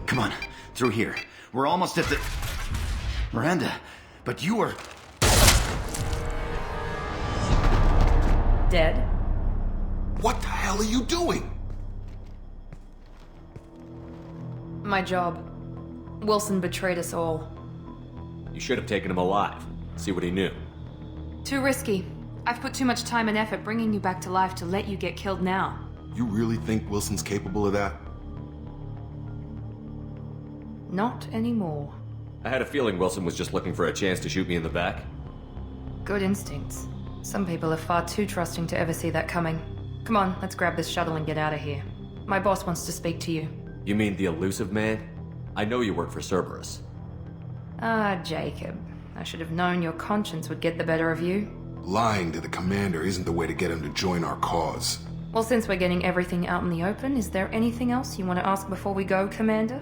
Come on, through here. We're almost at the... Miranda, but you were... Dead? What the hell are you doing? My job. Wilson betrayed us all. You should have taken him alive. See what he knew. Too risky. I've put too much time and effort bringing you back to life to let you get killed now. You really think Wilson's capable of that? Not anymore. I had a feeling Wilson was just looking for a chance to shoot me in the back. Good instincts. Some people are far too trusting to ever see that coming. Come on, let's grab this shuttle and get out of here. My boss wants to speak to you. You mean the elusive man? I know you work for Cerberus. Ah, Jacob. I should have known your conscience would get the better of you. Lying to the commander isn't the way to get him to join our cause. Well, since we're getting everything out in the open, is there anything else you want to ask before we go, Commander?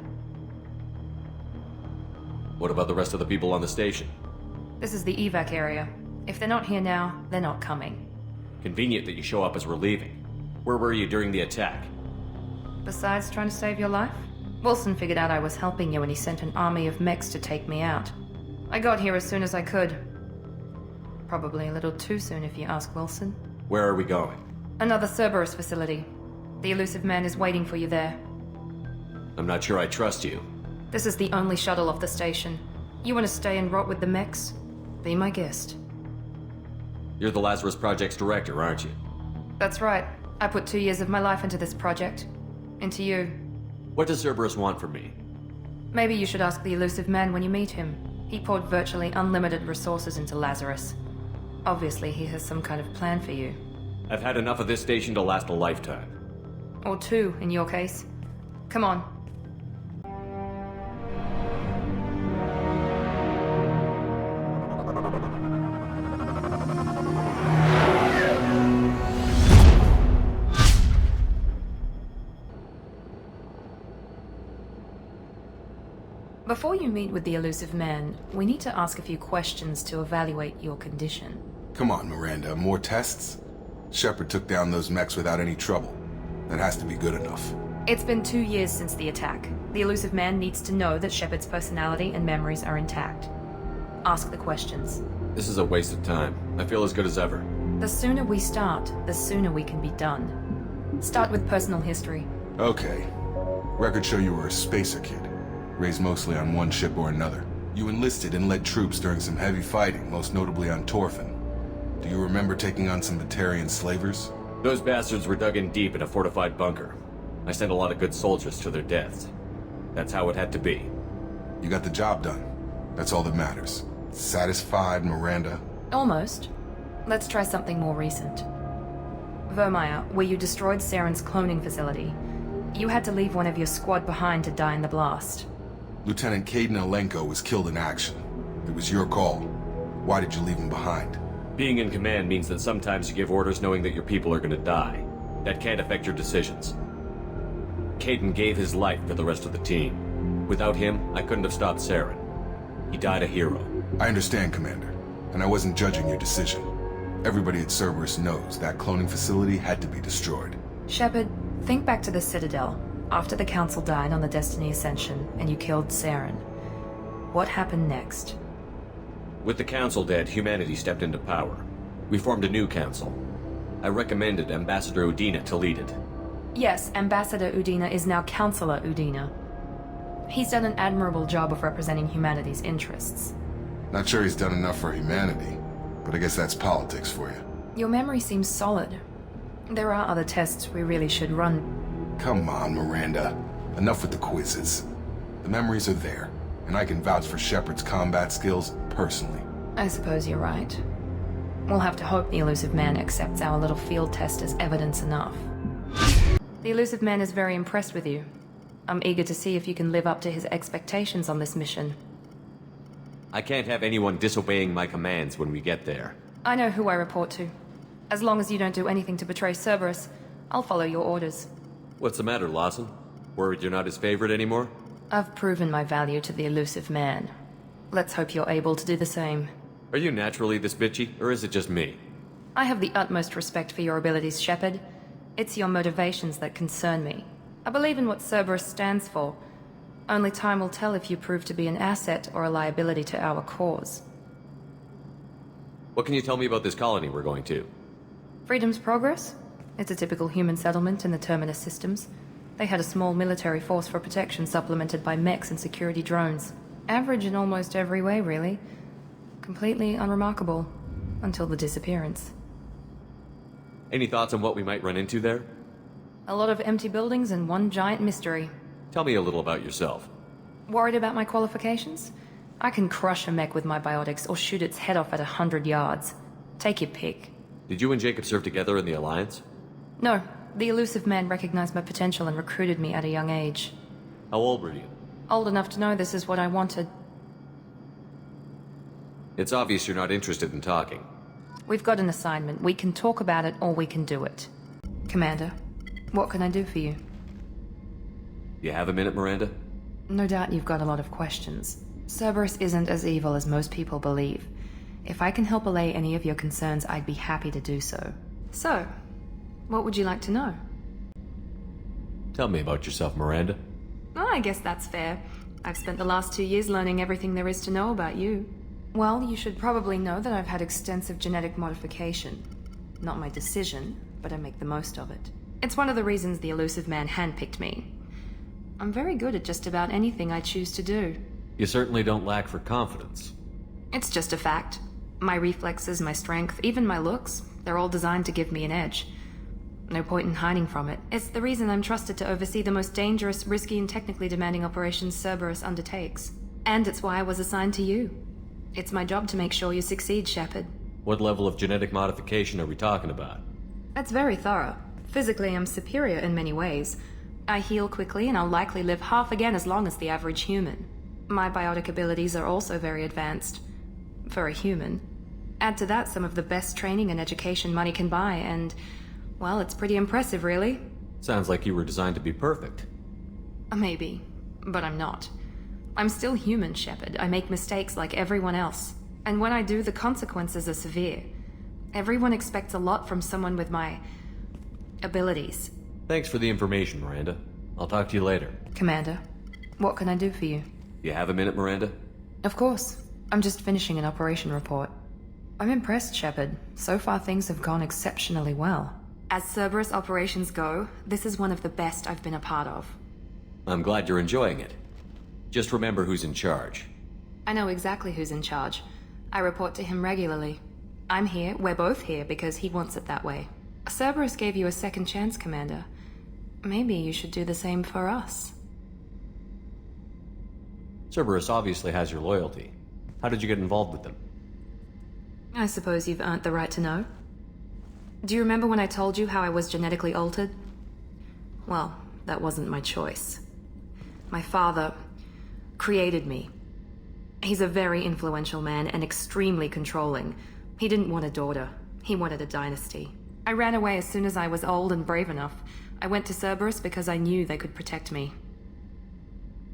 What about the rest of the people on the station? This is the evac area. If they're not here now, they're not coming. Convenient that you show up as we're leaving. Where were you during the attack? Besides trying to save your life, Wilson figured out I was helping you and he sent an army of mechs to take me out. I got here as soon as I could. Probably a little too soon if you ask Wilson. Where are we going? Another Cerberus facility. The elusive man is waiting for you there. I'm not sure I trust you. This is the only shuttle off the station. You want to stay and rot with the mechs? Be my guest. You're the Lazarus Project's director, aren't you? That's right. I put 2 years of my life into this project. Into you. What does Cerberus want from me? Maybe you should ask the elusive man when you meet him. He poured virtually unlimited resources into Lazarus. Obviously, he has some kind of plan for you. I've had enough of this station to last a lifetime. Or 2, in your case. Come on. Before you meet with the elusive man, we need to ask a few questions to evaluate your condition. Come on, Miranda, more tests? Shepard took down those mechs without any trouble. That has to be good enough. It's been 2 years since the attack. The elusive man needs to know that Shepard's personality and memories are intact. Ask the questions. This is a waste of time. I feel as good as ever. The sooner we start, the sooner we can be done. Start with personal history. Okay. Records show you were a spacer kid. Raised mostly on one ship or another. You enlisted and led troops during some heavy fighting, most notably on Torfin. Do you remember taking on some Batarian slavers? Those bastards were dug in deep in a fortified bunker. I sent a lot of good soldiers to their deaths. That's how it had to be. You got the job done. That's all that matters. Satisfied, Miranda? Almost. Let's try something more recent. Vermeer, where you destroyed Saren's cloning facility. You had to leave one of your squad behind to die in the blast. Lieutenant Caden Alenko was killed in action. It was your call. Why did you leave him behind? Being in command means that sometimes you give orders knowing that your people are gonna die. That can't affect your decisions. Caden gave his life for the rest of the team. Without him, I couldn't have stopped Saren. He died a hero. I understand, Commander, and I wasn't judging your decision. Everybody at Cerberus knows that cloning facility had to be destroyed. Shepard, think back to the Citadel, after the Council died on the Destiny Ascension and you killed Saren. What happened next? With the Council dead, humanity stepped into power. We formed a new Council. I recommended Ambassador Udina to lead it. Yes, Ambassador Udina is now Councillor Udina. He's done an admirable job of representing humanity's interests. Not sure he's done enough for humanity, but I guess that's politics for you. Your memory seems solid. There are other tests we really should run. Come on, Miranda. Enough with the quizzes. The memories are there, and I can vouch for Shepard's combat skills personally. I suppose you're right. We'll have to hope the elusive man accepts our little field test as evidence enough. The elusive man is very impressed with you. I'm eager to see if you can live up to his expectations on this mission. I can't have anyone disobeying my commands when we get there. I know who I report to. As long as you don't do anything to betray Cerberus, I'll follow your orders. What's the matter, Lawson? Worried you're not his favorite anymore? I've proven my value to the elusive man. Let's hope you're able to do the same. Are you naturally this bitchy, or is it just me? I have the utmost respect for your abilities, Shepard. It's your motivations that concern me. I believe in what Cerberus stands for. Only time will tell if you prove to be an asset or a liability to our cause. What can you tell me about this colony we're going to? Freedom's Progress? It's a typical human settlement in the Terminus systems. They had a small military force for protection supplemented by mechs and security drones. Average in almost every way, really. Completely unremarkable. Until the disappearance. Any thoughts on what we might run into there? A lot of empty buildings and one giant mystery. Tell me a little about yourself. Worried about my qualifications? I can crush a mech with my biotics or shoot its head off at 100 yards. Take your pick. Did you and Jacob serve together in the Alliance? No, the elusive man recognized my potential and recruited me at a young age. How old were you? Old enough to know this is what I wanted. It's obvious you're not interested in talking. We've got an assignment. We can talk about it or we can do it. Commander, what can I do for you? You have a minute, Miranda? No doubt you've got a lot of questions. Cerberus isn't as evil as most people believe. If I can help allay any of your concerns, I'd be happy to do so. So, what would you like to know? Tell me about yourself, Miranda. Oh, I guess that's fair. I've spent the last 2 years learning everything there is to know about you. Well, you should probably know that I've had extensive genetic modification. Not my decision, but I make the most of it. It's one of the reasons the elusive man handpicked me. I'm very good at just about anything I choose to do. You certainly don't lack for confidence. It's just a fact. My reflexes, my strength, even my looks, they're all designed to give me an edge. No point in hiding from it. It's the reason I'm trusted to oversee the most dangerous, risky, and technically demanding operations Cerberus undertakes. And it's why I was assigned to you. It's my job to make sure you succeed, Shepard. What level of genetic modification are we talking about? That's very thorough. Physically, I'm superior in many ways. I heal quickly, and I'll likely live half again as long as the average human. My biotic abilities are also very advanced. For a human. Add to that some of the best training and education money can buy, and... well, it's pretty impressive, really. Sounds like you were designed to be perfect. Maybe, but I'm not. I'm still human, Shepard. I make mistakes like everyone else. And when I do, the consequences are severe. Everyone expects a lot from someone with my... abilities. Thanks for the information, Miranda. I'll talk to you later. Commander, what can I do for you? You have a minute, Miranda? Of course. I'm just finishing an operation report. I'm impressed, Shepard. So far things have gone exceptionally well. As Cerberus operations go, this is one of the best I've been a part of. I'm glad you're enjoying it. Just remember who's in charge. I know exactly who's in charge. I report to him regularly. I'm here, we're both here, because he wants it that way. Cerberus gave you a second chance, Commander. Maybe you should do the same for us. Cerberus obviously has your loyalty. How did you get involved with them? I suppose you've earned the right to know. Do you remember when I told you how I was genetically altered? Well, that wasn't my choice. My father created me. He's a very influential man and extremely controlling. He didn't want a daughter. He wanted a dynasty. I ran away as soon as I was old and brave enough. I went to Cerberus because I knew they could protect me.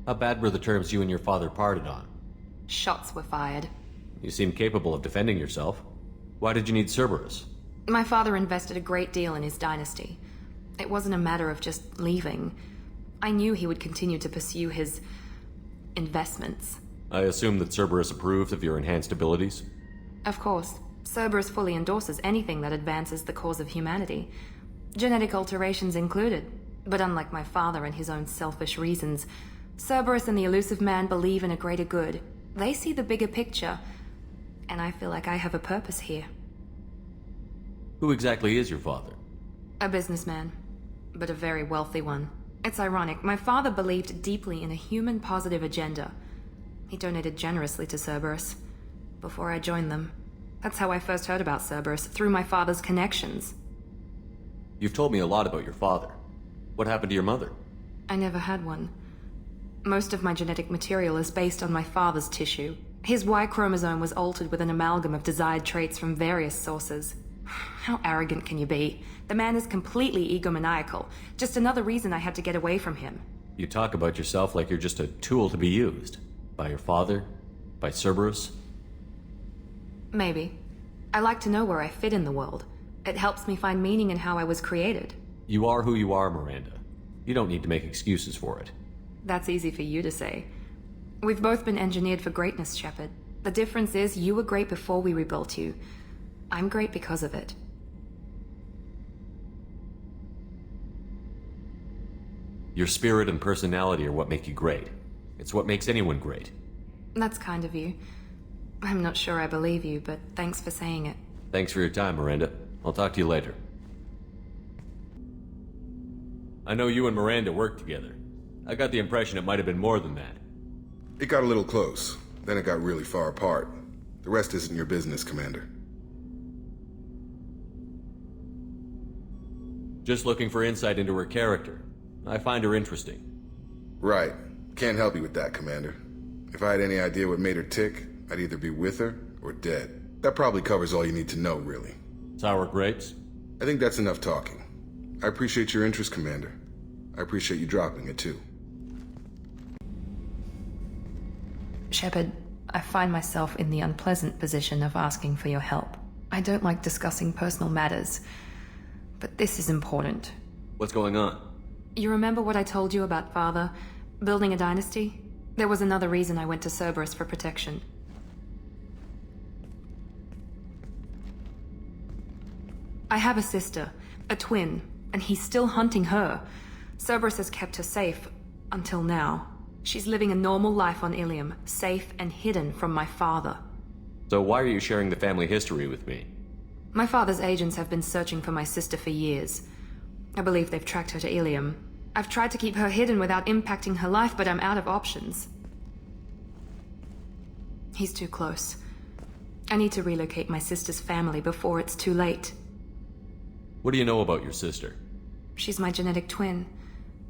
How bad were the terms you and your father parted on? Shots were fired. You seem capable of defending yourself. Why did you need Cerberus? My father invested a great deal in his dynasty. It wasn't a matter of just leaving. I knew he would continue to pursue his... investments. I assume that Cerberus approved of your enhanced abilities? Of course. Cerberus fully endorses anything that advances the cause of humanity. Genetic alterations included. But unlike my father and his own selfish reasons, Cerberus and the elusive man believe in a greater good. They see the bigger picture, and I feel like I have a purpose here. Who exactly is your father? A businessman, but a very wealthy one. It's ironic, my father believed deeply in a human-positive agenda. He donated generously to Cerberus, before I joined them. That's how I first heard about Cerberus, through my father's connections. You've told me a lot about your father. What happened to your mother? I never had one. Most of my genetic material is based on my father's tissue. His Y chromosome was altered with an amalgam of desired traits from various sources. How arrogant can you be? The man is completely egomaniacal. Just another reason I had to get away from him. You talk about yourself like you're just a tool to be used. By your father? By Cerberus? Maybe. I like to know where I fit in the world. It helps me find meaning in how I was created. You are who you are, Miranda. You don't need to make excuses for it. That's easy for you to say. We've both been engineered for greatness, Shepard. The difference is you were great before we rebuilt you. I'm great because of it. Your spirit and personality are what make you great. It's what makes anyone great. That's kind of you. I'm not sure I believe you, but thanks for saying it. Thanks for your time, Miranda. I'll talk to you later. I know you and Miranda worked together. I got the impression it might have been more than that. It got a little close, then it got really far apart. The rest isn't your business, Commander. Just looking for insight into her character. I find her interesting. Right. Can't help you with that, Commander. If I had any idea what made her tick, I'd either be with her or dead. That probably covers all you need to know, really. Sour grapes? I think that's enough talking. I appreciate your interest, Commander. I appreciate you dropping it, too. Shepard, I find myself in the unpleasant position of asking for your help. I don't like discussing personal matters, but this is important. What's going on? You remember what I told you about Father? Building a dynasty? There was another reason I went to Cerberus for protection. I have a sister, a twin, and he's still hunting her. Cerberus has kept her safe, until now. She's living a normal life on Ilium, safe and hidden from my father. So why are you sharing the family history with me? My father's agents have been searching for my sister for years. I believe they've tracked her to Ilium. I've tried to keep her hidden without impacting her life, but I'm out of options. He's too close. I need to relocate my sister's family before it's too late. What do you know about your sister? She's my genetic twin.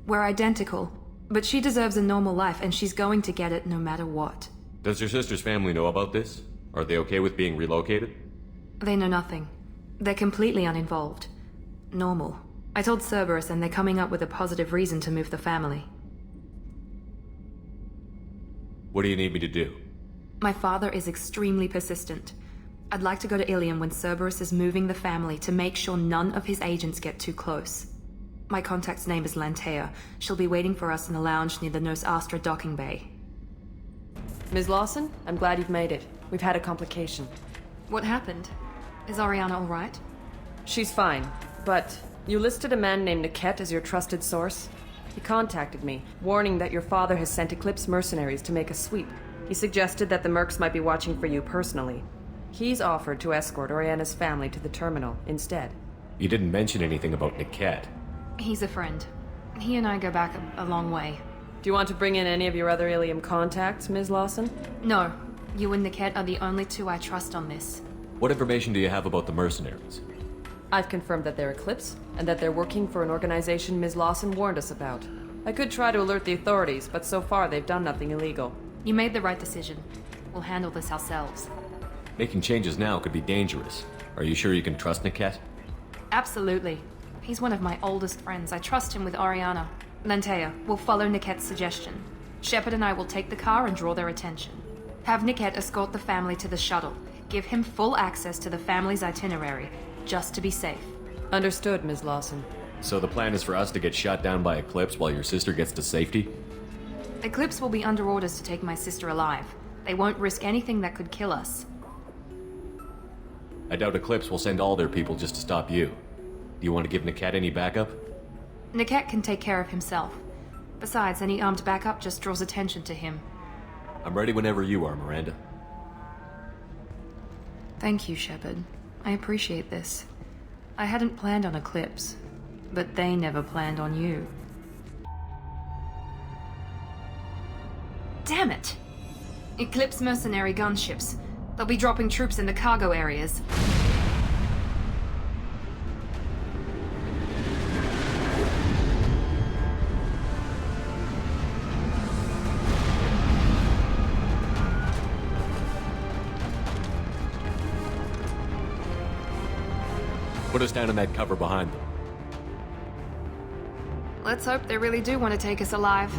We're identical, but she deserves a normal life, and she's going to get it no matter what. Does your sister's family know about this? Are they okay with being relocated? They know nothing. They're completely uninvolved. Normal. I told Cerberus, and they're coming up with a positive reason to move the family. What do you need me to do? My father is extremely persistent. I'd like to go to Ilium when Cerberus is moving the family to make sure none of his agents get too close. My contact's name is Lantea. She'll be waiting for us in the lounge near the Nos Astra docking bay. Ms. Lawson, I'm glad you've made it. We've had a complication. What happened? Is Oriana all right? She's fine, but you listed a man named Niket as your trusted source. He contacted me, warning that your father has sent Eclipse mercenaries to make a sweep. He suggested that the mercs might be watching for you personally. He's offered to escort Oriana's family to the terminal instead. You didn't mention anything about Niket. He's a friend. He and I go back a long way. Do you want to bring in any of your other Ilium contacts, Ms. Lawson? No. You and Niket are the only two I trust on this. What information do you have about the mercenaries? I've confirmed that they're Eclipse, and that they're working for an organization Ms. Lawson warned us about. I could try to alert the authorities, but so far they've done nothing illegal. You made the right decision. We'll handle this ourselves. Making changes now could be dangerous. Are you sure you can trust Niket? Absolutely. He's one of my oldest friends. I trust him with Oriana. Lantea, we'll follow Niket's suggestion. Shepard and I will take the car and draw their attention. Have Niket escort the family to the shuttle. Give him full access to the family's itinerary, just to be safe. Understood, Ms. Lawson. So the plan is for us to get shot down by Eclipse while your sister gets to safety? Eclipse will be under orders to take my sister alive. They won't risk anything that could kill us. I doubt Eclipse will send all their people just to stop you. Do you want to give Niket any backup? Niket can take care of himself. Besides, any armed backup just draws attention to him. I'm ready whenever you are, Miranda. Thank you, Shepard. I appreciate this. I hadn't planned on Eclipse, but they never planned on you. Damn it! Eclipse mercenary gunships. They'll be dropping troops in the cargo areas. Put us down in that cover behind them. Let's hope they really do want to take us alive.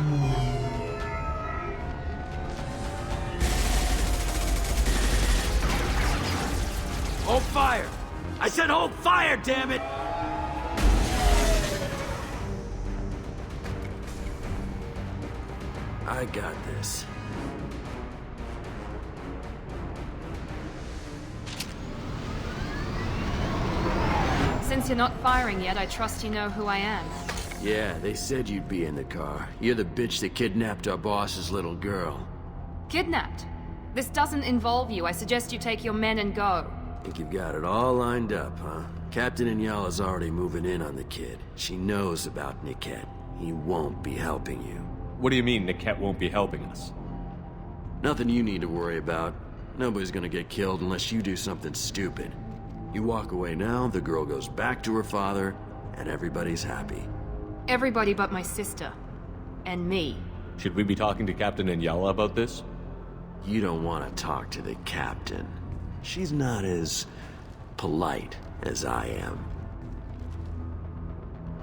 Hold fire! I said hold fire, damn it! I got this. Since you're not firing yet, I trust you know who I am. Yeah, they said you'd be in the car. You're the bitch that kidnapped our boss's little girl. Kidnapped? This doesn't involve you. I suggest you take your men and go. Think you've got it all lined up, huh? Captain Inyala's already moving in on the kid. She knows about Niket. He won't be helping you. What do you mean Niket won't be helping us? Nothing you need to worry about. Nobody's gonna get killed unless you do something stupid. You walk away now, the girl goes back to her father, and everybody's happy. Everybody but my sister. And me. Should we be talking to Captain Inyala about this? You don't want to talk to the captain. She's not as polite as I am.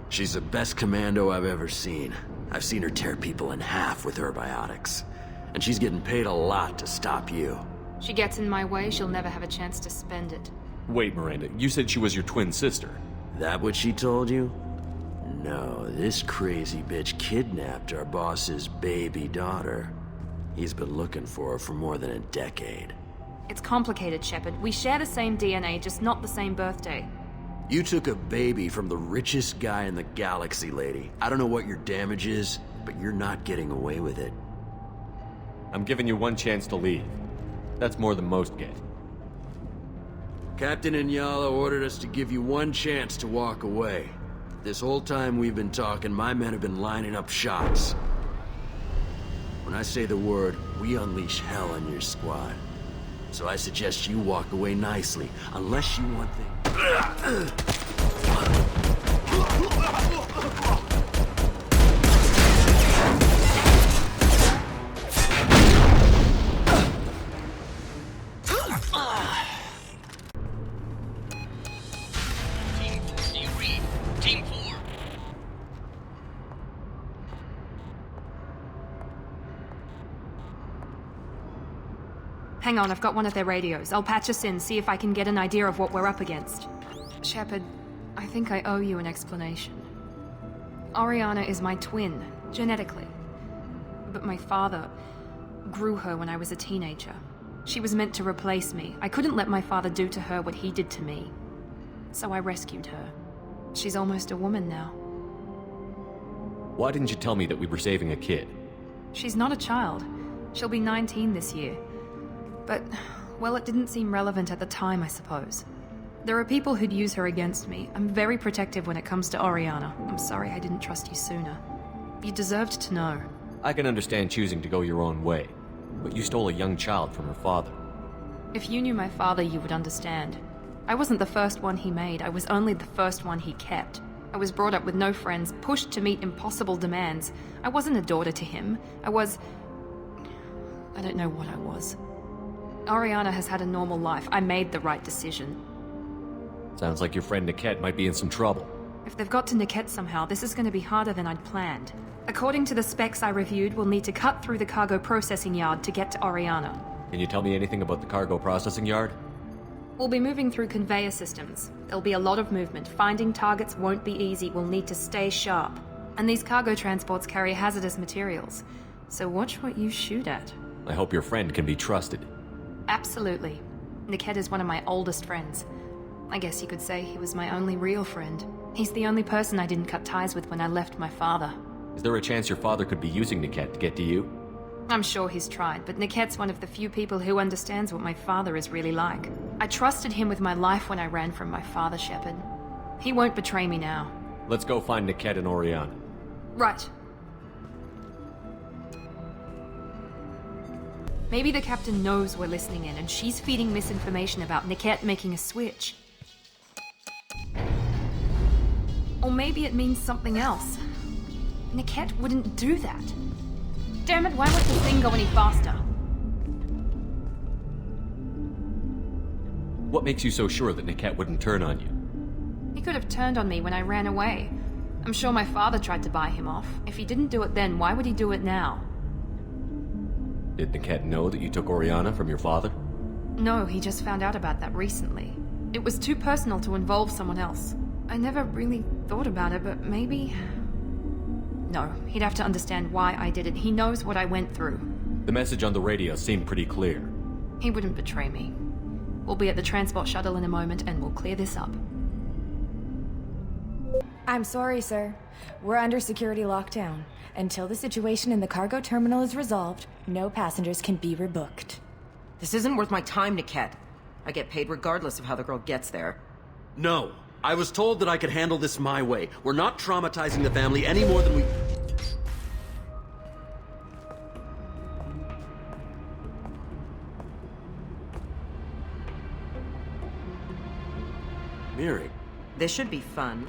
She's the best commando I've ever seen. I've seen her tear people in half with her biotics. And she's getting paid a lot to stop you. She gets in my way, she'll never have a chance to spend it. Wait, Miranda, you said she was your twin sister. That what she told you? No, this crazy bitch kidnapped our boss's baby daughter. He's been looking for her for more than a decade. It's complicated, Shepard. We share the same DNA, just not the same birthday. You took a baby from the richest guy in the galaxy, lady. I don't know what your damage is, but you're not getting away with it. I'm giving you one chance to leave. That's more than most get. Captain Inyala ordered us to give you one chance to walk away. This whole time we've been talking, my men have been lining up shots. When I say the word, we unleash hell on your squad. So I suggest you walk away nicely, unless you want things. Hang on, I've got one of their radios. I'll patch us in, see if I can get an idea of what we're up against. Shepard, I think I owe you an explanation. Oriana is my twin, genetically. But my father grew her when I was a teenager. She was meant to replace me. I couldn't let my father do to her what he did to me. So I rescued her. She's almost a woman now. Why didn't you tell me that we were saving a kid? She's not a child. She'll be 19 this year. But, well, it didn't seem relevant at the time, I suppose. There are people who'd use her against me. I'm very protective when it comes to Oriana. I'm sorry I didn't trust you sooner. You deserved to know. I can understand choosing to go your own way, but you stole a young child from her father. If you knew my father, you would understand. I wasn't the first one he made. I was only the first one he kept. I was brought up with no friends, pushed to meet impossible demands. I wasn't a daughter to him. I don't know what I was. Oriana has had a normal life. I made the right decision. Sounds like your friend Niket might be in some trouble. If they've got to Niket somehow, this is going to be harder than I'd planned. According to the specs I reviewed, we'll need to cut through the cargo processing yard to get to Oriana. Can you tell me anything about the cargo processing yard? We'll be moving through conveyor systems. There'll be a lot of movement. Finding targets won't be easy. We'll need to stay sharp. And these cargo transports carry hazardous materials. So watch what you shoot at. I hope your friend can be trusted. Absolutely. Niket is one of my oldest friends. I guess you could say he was my only real friend. He's the only person I didn't cut ties with when I left my father. Is there a chance your father could be using Niket to get to you? I'm sure he's tried, but Niket's one of the few people who understands what my father is really like. I trusted him with my life when I ran from my father, Shepard. He won't betray me now. Let's go find Niket and Oriana. Right. Maybe the captain knows we're listening in, and she's feeding misinformation about Niket making a switch. Or maybe it means something else. Niket wouldn't do that. Damn it, why won't the thing go any faster? What makes you so sure that Niket wouldn't turn on you? He could have turned on me when I ran away. I'm sure my father tried to buy him off. If he didn't do it then, why would he do it now? Did Niket know that you took Oriana from your father? No, he just found out about that recently. It was too personal to involve someone else. I never really thought about it, but maybe... No, he'd have to understand why I did it. He knows what I went through. The message on the radio seemed pretty clear. He wouldn't betray me. We'll be at the transport shuttle in a moment and we'll clear this up. I'm sorry, sir. We're under security lockdown. Until the situation in the cargo terminal is resolved, no passengers can be rebooked. This isn't worth my time, Niket. I get paid regardless of how the girl gets there. No. I was told that I could handle this my way. We're not traumatizing the family any more than we... Miri. This should be fun.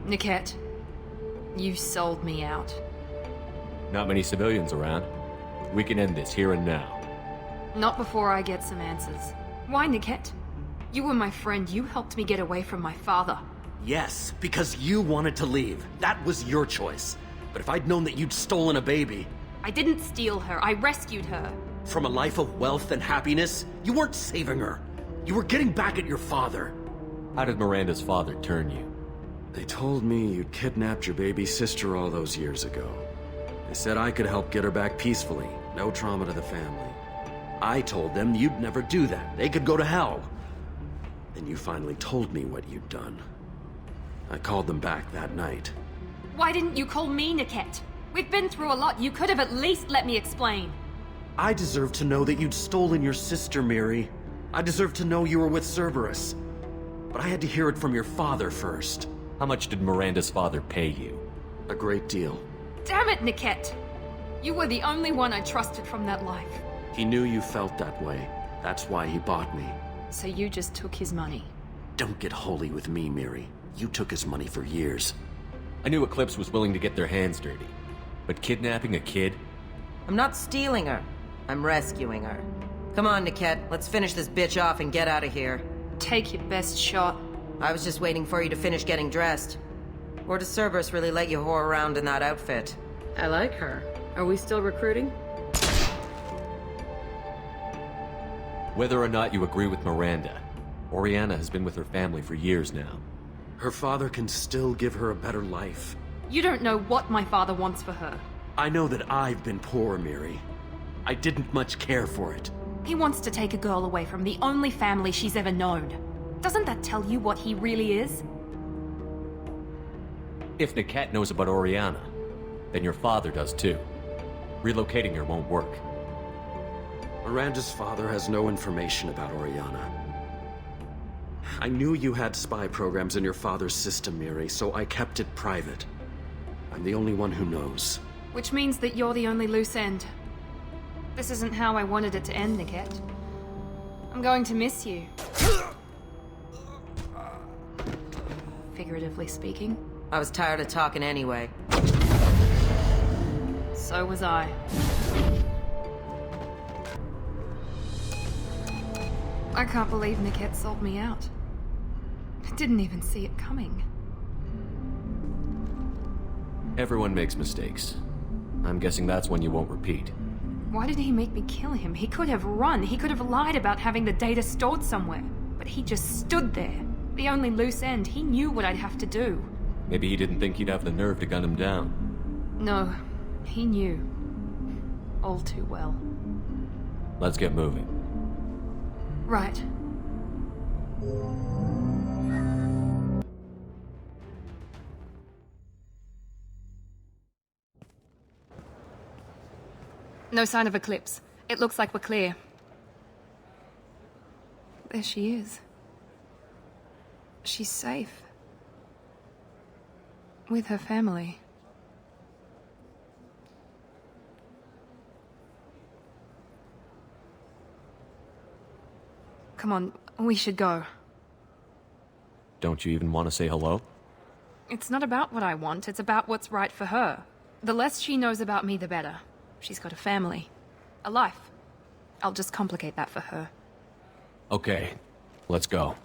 Niket, you sold me out. Not many civilians around. We can end this here and now. Not before I get some answers. Why, Niket? You were my friend. You helped me get away from my father. Yes, because you wanted to leave. That was your choice. But if I'd known that you'd stolen a baby... I didn't steal her. I rescued her. From a life of wealth and happiness, you weren't saving her. You were getting back at your father. How did Miranda's father turn you? They told me you'd kidnapped your baby sister all those years ago. They said I could help get her back peacefully. No trauma to the family. I told them you'd never do that. They could go to hell. Then you finally told me what you'd done. I called them back that night. Why didn't you call me, Niket? We've been through a lot. You could have at least let me explain. I deserve to know that you'd stolen your sister, Miri. I deserve to know you were with Cerberus. But I had to hear it from your father first. How much did Miranda's father pay you? A great deal. Damn it, Niket! You were the only one I trusted from that life. He knew you felt that way. That's why he bought me. So you just took his money? Don't get holy with me, Miri. You took his money for years. I knew Eclipse was willing to get their hands dirty. But kidnapping a kid? I'm not stealing her. I'm rescuing her. Come on, Niket. Let's finish this bitch off and get out of here. Take your best shot. I was just waiting for you to finish getting dressed. Or does Cerberus really let you whore around in that outfit? I like her. Are we still recruiting? Whether or not you agree with Miranda, Oriana has been with her family for years now. Her father can still give her a better life. You don't know what my father wants for her. I know that I've been poor, Miri. I didn't much care for it. He wants to take a girl away from the only family she's ever known. Doesn't that tell you what he really is? If Niket knows about Oriana, then your father does too. Relocating her won't work. Miranda's father has no information about Oriana. I knew you had spy programs in your father's system, Miri, so I kept it private. I'm the only one who knows. Which means that you're the only loose end. This isn't how I wanted it to end, Niket. I'm going to miss you. Figuratively speaking. I was tired of talking anyway. So was I. I can't believe Niket sold me out. I didn't even see it coming. Everyone makes mistakes. I'm guessing that's one you won't repeat. Why did he make me kill him? He could have run. He could have lied about having the data stored somewhere. But he just stood there. The only loose end. He knew what I'd have to do. Maybe he didn't think you'd have the nerve to gun him down. No, he knew. All too well. Let's get moving. Right. No sign of Eclipse. It looks like we're clear. There she is. She's safe. With her family. Come on, we should go. Don't you even want to say hello? It's not about what I want, it's about what's right for her. The less she knows about me, the better. She's got a family. A life. I'll just complicate that for her. Okay, let's go.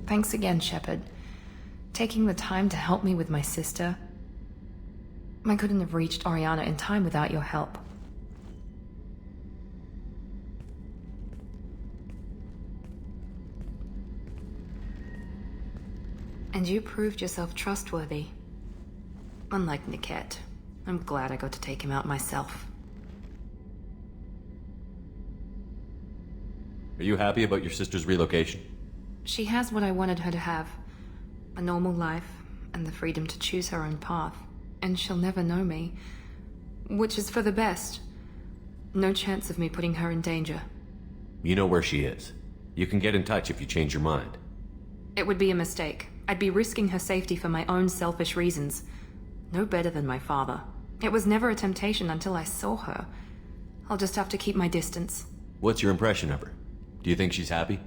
Thanks again, Shepard. Taking the time to help me with my sister. I couldn't have reached Oriana in time without your help. And you proved yourself trustworthy. Unlike Niket, I'm glad I got to take him out myself. Are you happy about your sister's relocation? She has what I wanted her to have. A normal life, and the freedom to choose her own path. And she'll never know me. Which is for the best. No chance of me putting her in danger. You know where she is. You can get in touch if you change your mind. It would be a mistake. I'd be risking her safety for my own selfish reasons. No better than my father. It was never a temptation until I saw her. I'll just have to keep my distance. What's your impression of her? Do you think she's happy?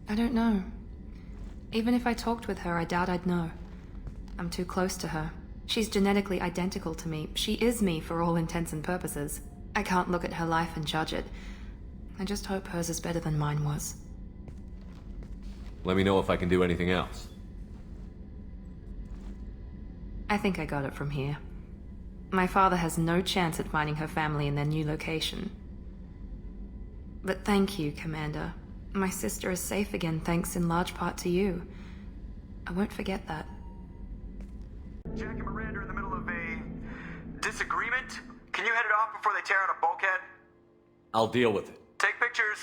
I don't know. Even if I talked with her, I doubt I'd know. I'm too close to her. She's genetically identical to me. She is me for all intents and purposes. I can't look at her life and judge it. I just hope hers is better than mine was. Let me know if I can do anything else. I think I got it from here. My father has no chance at finding her family in their new location. But thank you, Commander. My sister is safe again thanks in large part to you. I won't forget that. Jack and Miranda are in the middle of a disagreement. Can you head it off before they tear out a bulkhead? I'll deal with it. Take pictures.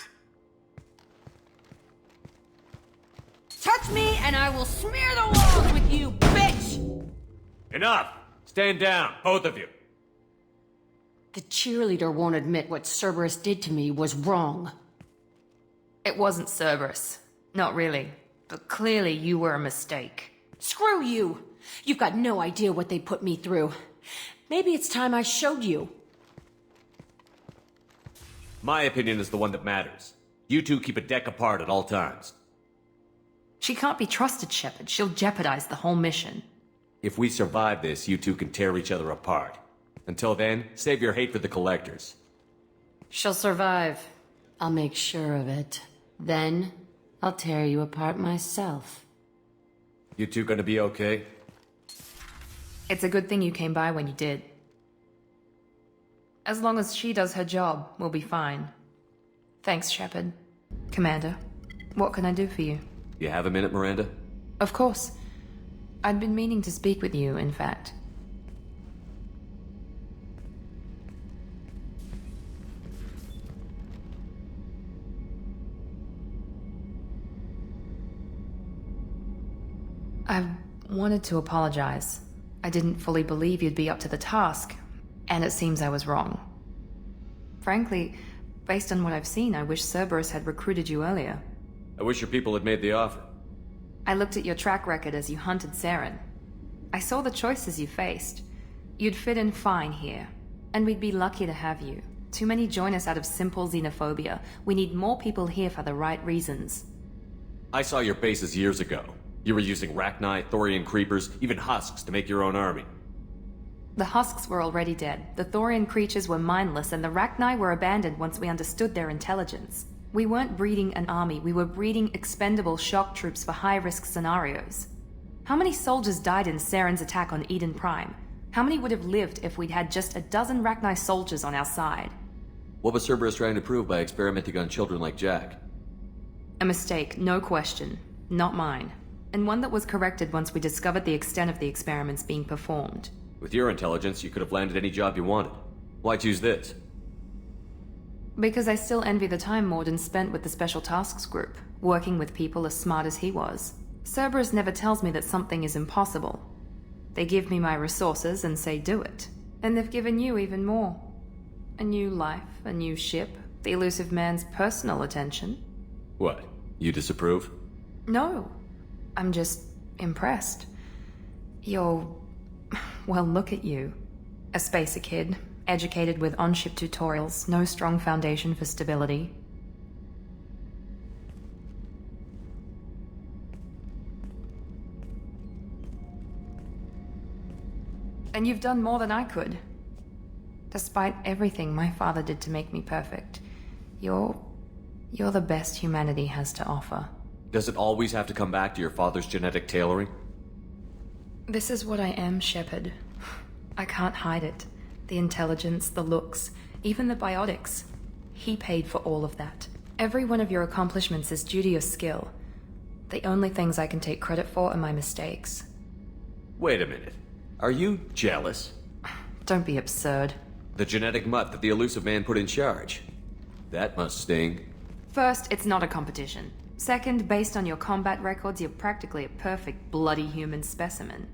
Touch me and I will smear the walls with you, bitch! Enough! Stand down, both of you. The cheerleader won't admit what Cerberus did to me was wrong. It wasn't Cerberus. Not really. But clearly you were a mistake. Screw you! You've got no idea what they put me through. Maybe it's time I showed you. My opinion is the one that matters. You two keep a deck apart at all times. She can't be trusted, Shepard. She'll jeopardize the whole mission. If we survive this, you two can tear each other apart. Until then, save your hate for the Collectors. She'll survive. I'll make sure of it. Then, I'll tear you apart myself. You two gonna be okay? It's a good thing you came by when you did. As long as she does her job, we'll be fine. Thanks, Shepard. Commander, what can I do for you? You have a minute, Miranda? Of course. I'd been meaning to speak with you, in fact. I wanted to apologize. I didn't fully believe you'd be up to the task, and it seems I was wrong. Frankly, based on what I've seen, I wish Cerberus had recruited you earlier. I wish your people had made the offer. I looked at your track record as you hunted Saren. I saw the choices you faced. You'd fit in fine here, and we'd be lucky to have you. Too many join us out of simple xenophobia. We need more people here for the right reasons. I saw your bases years ago. You were using Rachni, Thorian creepers, even husks to make your own army. The husks were already dead. The Thorian creatures were mindless, and the Rachni were abandoned once we understood their intelligence. We weren't breeding an army, we were breeding expendable shock troops for high-risk scenarios. How many soldiers died in Saren's attack on Eden Prime? How many would have lived if we'd had just a dozen Rachni soldiers on our side? What was Cerberus trying to prove by experimenting on children like Jack? A mistake, no question. Not mine. And one that was corrected once we discovered the extent of the experiments being performed. With your intelligence, you could have landed any job you wanted. Why choose this? Because I still envy the time Morden spent with the Special Tasks Group, working with people as smart as he was. Cerberus never tells me that something is impossible. They give me my resources and say do it. And they've given you even more. A new life, a new ship, the elusive man's personal attention. What? You disapprove? No. I'm just impressed. You're... well, look at you. A spacer kid, educated with on-ship tutorials, no strong foundation for stability. And you've done more than I could. Despite everything my father did to make me perfect, you're the best humanity has to offer. Does it always have to come back to your father's genetic tailoring? This is what I am, Shepard. I can't hide it. The intelligence, the looks, even the biotics. He paid for all of that. Every one of your accomplishments is due to your skill. The only things I can take credit for are my mistakes. Wait a minute. Are you jealous? Don't be absurd. The genetic mutt that the elusive man put in charge. That must sting. First, it's not a competition. Second, based on your combat records, you're practically a perfect bloody human specimen.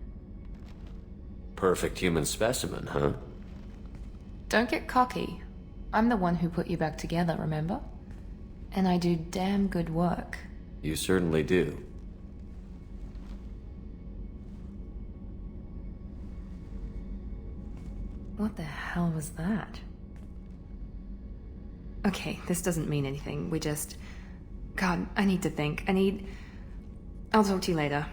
Perfect human specimen, huh? Don't get cocky. I'm the one who put you back together, remember? And I do damn good work. You certainly do. What the hell was that? Okay, this doesn't mean anything. We just... God, I need to think. I'll talk to you later.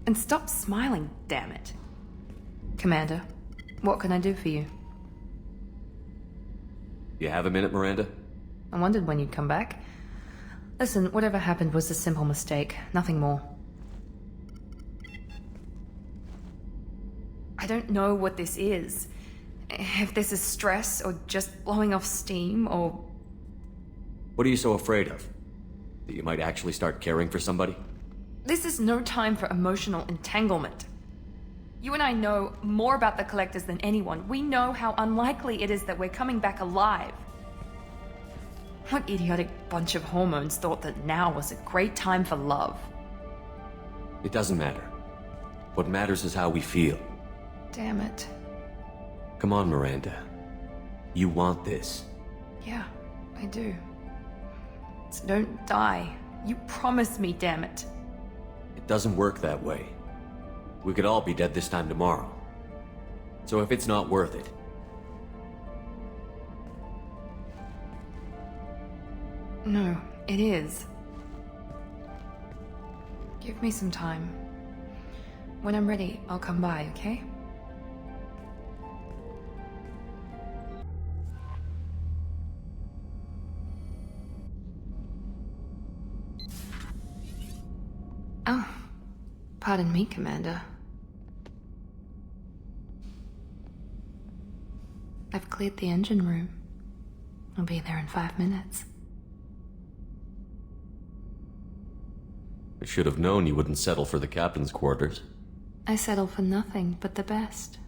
And stop smiling, damn it. Commander, what can I do for you? You have a minute, Miranda? I wondered when you'd come back. Listen, whatever happened was a simple mistake, nothing more. I don't know what this is. If this is stress, or just blowing off steam, or... What are you so afraid of? That you might actually start caring for somebody? This is no time for emotional entanglement. You and I know more about the Collectors than anyone. We know how unlikely it is that we're coming back alive. What idiotic bunch of hormones thought that now was a great time for love? It doesn't matter. What matters is how we feel. Damn it. Come on, Miranda. You want this. Yeah, I do. So don't die. You promised me, damn it. It doesn't work that way. We could all be dead this time tomorrow. So if it's not worth it... No, it is. Give me some time. When I'm ready, I'll come by, okay? Oh, pardon me, Commander. I've cleared the engine room. I'll be there in 5 minutes. I should have known you wouldn't settle for the captain's quarters. I settle for nothing but the best.